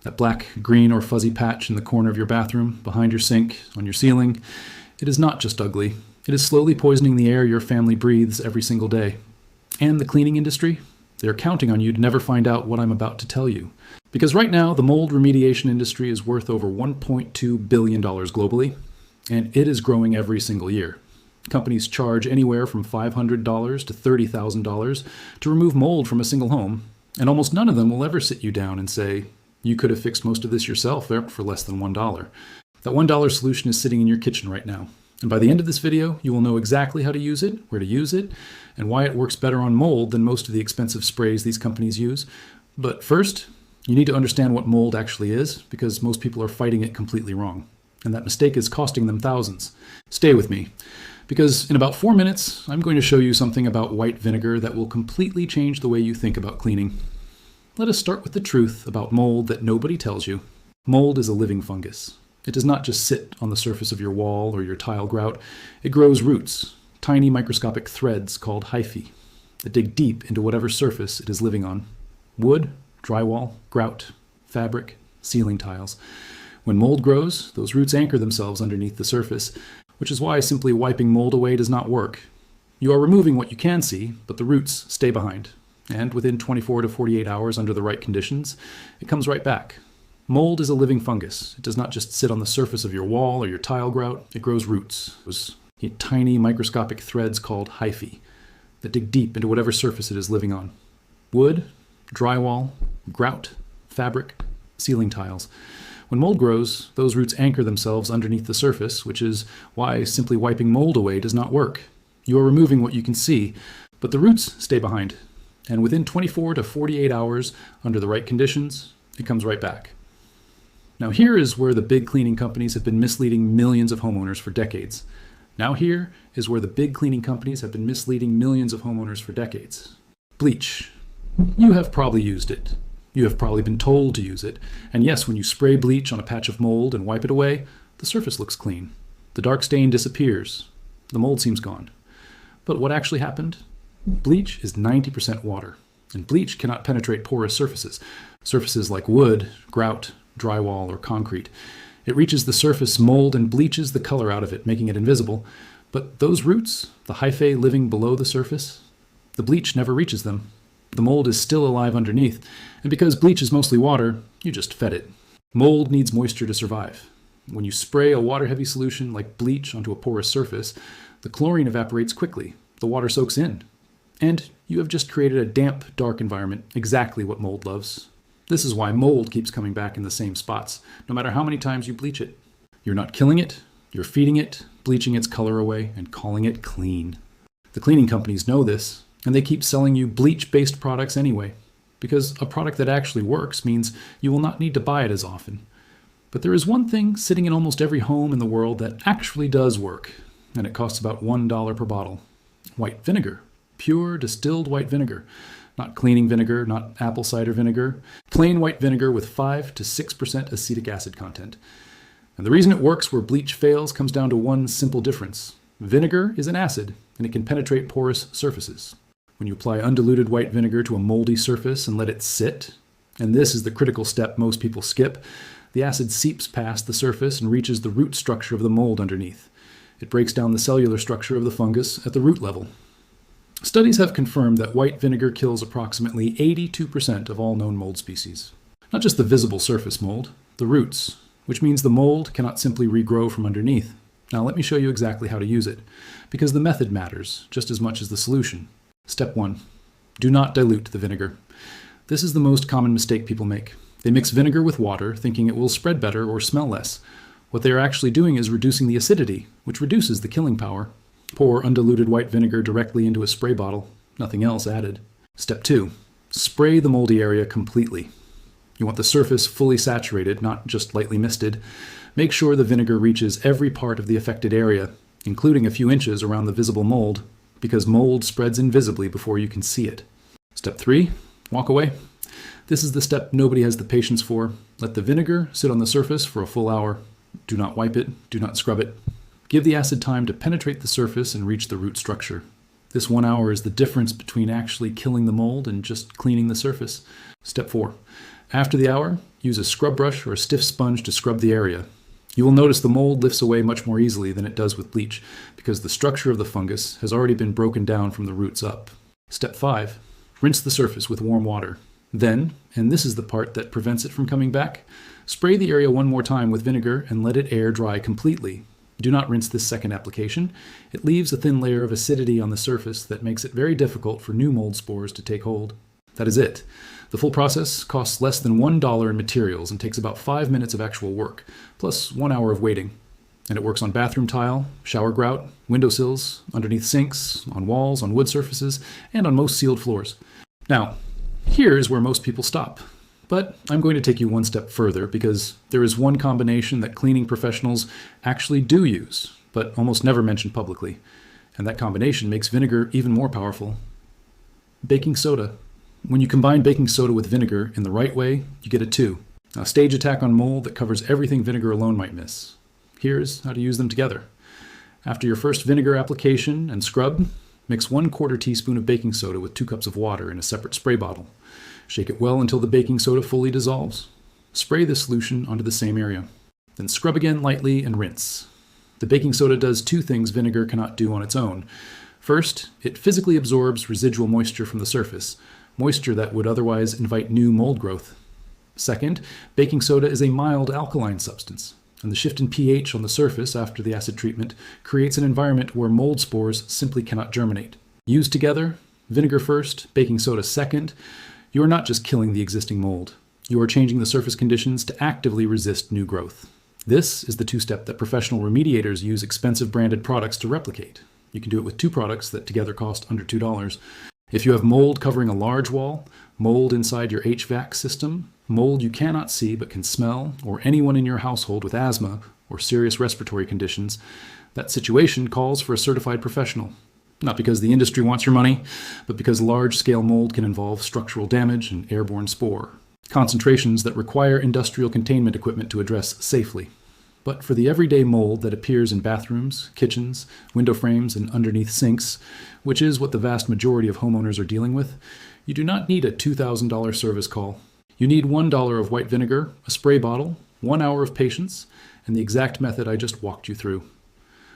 That black, green, or fuzzy patch in the corner of your bathroom, behind your sink, on your ceiling, it is not just ugly. It is slowly poisoning the air your family breathes every single day. And the cleaning industry? They're counting on you to never find out what I'm about to tell you. Because right now, the mold remediation industry is worth over $1.2 billion globally, and it is growing every single year. Companies charge anywhere from $500 to $30,000 to remove mold from a single home, and almost none of them will ever sit you down and say, you could have fixed most of this yourself for less than $1. That $1 solution is sitting in your kitchen right now. And by the end of this video, you will know exactly how to use it, where to use it, and why it works better on mold than most of the expensive sprays these companies use. But first, you need to understand what mold actually is, because most people are fighting it completely wrong. And that mistake is costing them thousands. Stay with me, because in about 4 minutes, I'm going to show you something about white vinegar that will completely change the way you think about cleaning. Let us start with the truth about mold that nobody tells you. Mold is a living fungus. It does not just sit on the surface of your wall or your tile grout. It grows roots, tiny microscopic threads called hyphae, that dig deep into whatever surface it is living on. Wood, drywall, grout, fabric, ceiling tiles. When mold grows, those roots anchor themselves underneath the surface, which is why simply wiping mold away does not work. You are removing what you can see, but the roots stay behind. And within 24 to 48 hours under the right conditions, it comes right back. Mold is a living fungus. It does not just sit on the surface of your wall or your tile grout. It grows roots, those tiny microscopic threads called hyphae, that dig deep into whatever surface it is living on. Wood, drywall, grout, fabric, ceiling tiles. When mold grows, those roots anchor themselves underneath the surface, which is why simply wiping mold away does not work. You are removing what you can see, but the roots stay behind. And within 24 to 48 hours, under the right conditions, it comes right back. Now here is where the big cleaning companies have been misleading millions of homeowners for decades. Now here is where the big cleaning companies have been misleading millions of homeowners for decades. Bleach. You have probably used it. You have probably been told to use it. And yes, when you spray bleach on a patch of mold and wipe it away, the surface looks clean. The dark stain disappears. The mold seems gone. But what actually happened? Bleach is 90% water, and bleach cannot penetrate porous surfaces like wood, grout, drywall, or concrete. It reaches the surface mold and bleaches the color out of it, making it invisible. But those roots, the hyphae living below the surface, the bleach never reaches them. The mold is still alive underneath, and because bleach is mostly water, you just fed it. Mold needs moisture to survive. When you spray a water-heavy solution like bleach onto a porous surface, the chlorine evaporates quickly. The water soaks in. And you have just created a damp, dark environment, exactly what mold loves. This is why mold keeps coming back in the same spots, no matter how many times you bleach it. You're not killing it, you're feeding it, bleaching its color away, and calling it clean. The cleaning companies know this, and they keep selling you bleach-based products anyway, because a product that actually works means you will not need to buy it as often. But there is one thing sitting in almost every home in the world that actually does work, and it costs about $1 per bottle. White vinegar. Pure distilled white vinegar. Not cleaning vinegar, not apple cider vinegar. Plain white vinegar with 5 to 6% acetic acid content. And the reason it works where bleach fails comes down to one simple difference. Vinegar is an acid, and it can penetrate porous surfaces. When you apply undiluted white vinegar to a moldy surface and let it sit, and this is the critical step most people skip, the acid seeps past the surface and reaches the root structure of the mold underneath. It breaks down the cellular structure of the fungus at the root level. Studies have confirmed that white vinegar kills approximately 82% of all known mold species. Not just the visible surface mold, the roots, which means the mold cannot simply regrow from underneath. Now let me show you exactly how to use it, because the method matters just as much as the solution. Step 1. Do not dilute the vinegar. This is the most common mistake people make. They mix vinegar with water, thinking it will spread better or smell less. What they are actually doing is reducing the acidity, which reduces the killing power. Pour undiluted white vinegar directly into a spray bottle, nothing else added. Step 2. Spray the moldy area completely. You want the surface fully saturated, not just lightly misted. Make sure the vinegar reaches every part of the affected area, including a few inches around the visible mold, because mold spreads invisibly before you can see it. Step 3. Walk away. This is the step nobody has the patience for. Let the vinegar sit on the surface for a full hour. Do not wipe it. Do not scrub it. Give the acid time to penetrate the surface and reach the root structure. This 1 hour is the difference between actually killing the mold and just cleaning the surface. Step 4. After the hour, use a scrub brush or a stiff sponge to scrub the area. You will notice the mold lifts away much more easily than it does with bleach because the structure of the fungus has already been broken down from the roots up. Step 5. Rinse the surface with warm water. Then, and this is the part that prevents it from coming back, spray the area one more time with vinegar and let it air dry completely. Do not rinse this second application. It leaves a thin layer of acidity on the surface that makes it very difficult for new mold spores to take hold. That is it. The full process costs less than $1 in materials and takes about 5 minutes of actual work, plus 1 hour of waiting. And it works on bathroom tile, shower grout, windowsills, underneath sinks, on walls, on wood surfaces, and on most sealed floors. Now, here is where most people stop. But I'm going to take you one step further because there is one combination that cleaning professionals actually do use, but almost never mention publicly. And that combination makes vinegar even more powerful. Baking soda. When you combine baking soda with vinegar in the right way, you get a 2. A stage attack on mold that covers everything vinegar alone might miss. Here's how to use them together. After your first vinegar application and scrub, mix 1/4 teaspoon of baking soda with 2 cups of water in a separate spray bottle. Shake it well until the baking soda fully dissolves. Spray this solution onto the same area. Then scrub again lightly and rinse. The baking soda does 2 things vinegar cannot do on its own. First, it physically absorbs residual moisture from the surface, moisture that would otherwise invite new mold growth. Second, baking soda is a mild alkaline substance, and the shift in pH on the surface after the acid treatment creates an environment where mold spores simply cannot germinate. Used together, vinegar first, baking soda second, you are not just killing the existing mold. You are changing the surface conditions to actively resist new growth. This is the 2-step that professional remediators use expensive branded products to replicate. You can do it with 2 products that together cost under $2. If you have mold covering a large wall, mold inside your HVAC system, mold you cannot see but can smell, or anyone in your household with asthma or serious respiratory conditions, that situation calls for a certified professional. Not because the industry wants your money, but because large-scale mold can involve structural damage and airborne spore, concentrations that require industrial containment equipment to address safely. But for the everyday mold that appears in bathrooms, kitchens, window frames, and underneath sinks, which is what the vast majority of homeowners are dealing with, you do not need a $2,000 service call. You need $1 of white vinegar, a spray bottle, 1 hour of patience, and the exact method I just walked you through.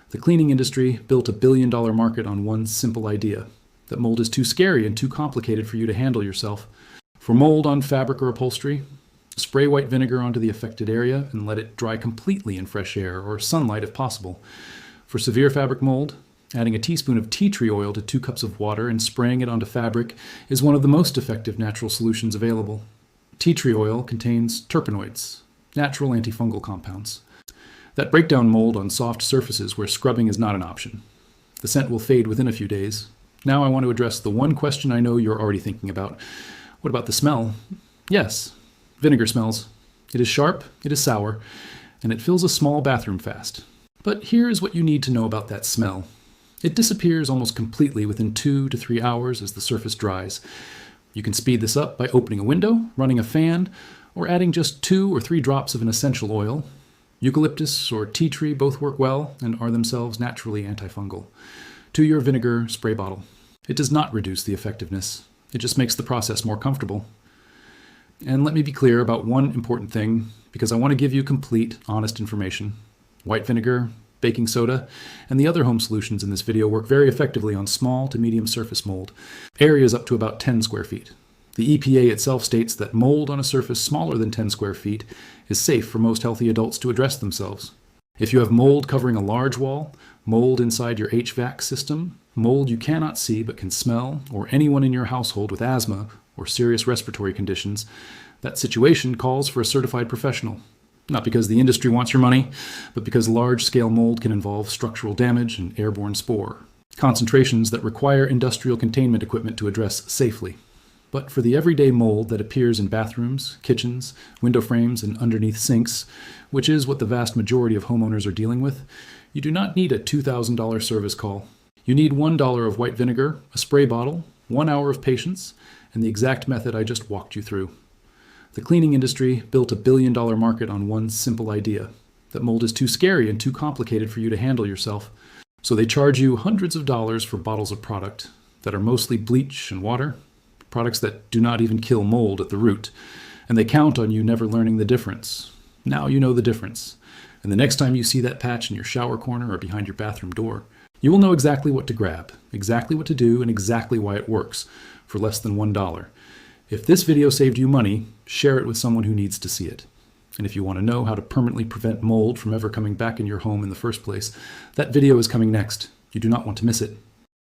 The cleaning industry built a billion-dollar market on one simple idea, that mold is too scary and too complicated for you to handle yourself. For mold on fabric or upholstery, spray white vinegar onto the affected area and let it dry completely in fresh air or sunlight if possible. For severe fabric mold, adding a teaspoon of tea tree oil to 2 cups of water and spraying it onto fabric is one of the most effective natural solutions available. Tea tree oil contains terpenoids, natural antifungal compounds, that break down mold on soft surfaces where scrubbing is not an option. The scent will fade within a few days. Now I want to address the one question I know you're already thinking about. What about the smell? Yes, vinegar smells. It is sharp, it is sour, and it fills a small bathroom fast. But here is what you need to know about that smell. It disappears almost completely within 2 to 3 hours as the surface dries. You can speed this up by opening a window, running a fan, or adding just 2 or 3 drops of an essential oil. Eucalyptus or tea tree both work well and are themselves naturally antifungal. To your vinegar spray bottle. It does not reduce the effectiveness. It just makes the process more comfortable. And let me be clear about one important thing, because I want to give you complete, honest information. White vinegar, baking soda, and the other home solutions in this video work very effectively on small to medium surface mold, areas up to about 10 square feet. The EPA itself states that mold on a surface smaller than 10 square feet is safe for most healthy adults to address themselves. If you have mold covering a large wall, mold inside your HVAC system, mold you cannot see but can smell, or anyone in your household with asthma or serious respiratory conditions, that situation calls for a certified professional. Not because the industry wants your money, but because large-scale mold can involve structural damage and airborne spore, concentrations that require industrial containment equipment to address safely. But for the everyday mold that appears in bathrooms, kitchens, window frames, and underneath sinks, which is what the vast majority of homeowners are dealing with, you do not need a $2,000 service call. You need $1 of white vinegar, a spray bottle, 1 hour of patience, and the exact method I just walked you through. The cleaning industry built a billion-dollar market on one simple idea, that mold is too scary and too complicated for you to handle yourself. So they charge you hundreds of dollars for bottles of product that are mostly bleach and water, products that do not even kill mold at the root. And they count on you never learning the difference. Now you know the difference. And the next time you see that patch in your shower corner or behind your bathroom door, you will know exactly what to grab, exactly what to do, and exactly why it works for less than $1. If this video saved you money, share it with someone who needs to see it. And if you want to know how to permanently prevent mold from ever coming back in your home in the first place, that video is coming next. You do not want to miss it.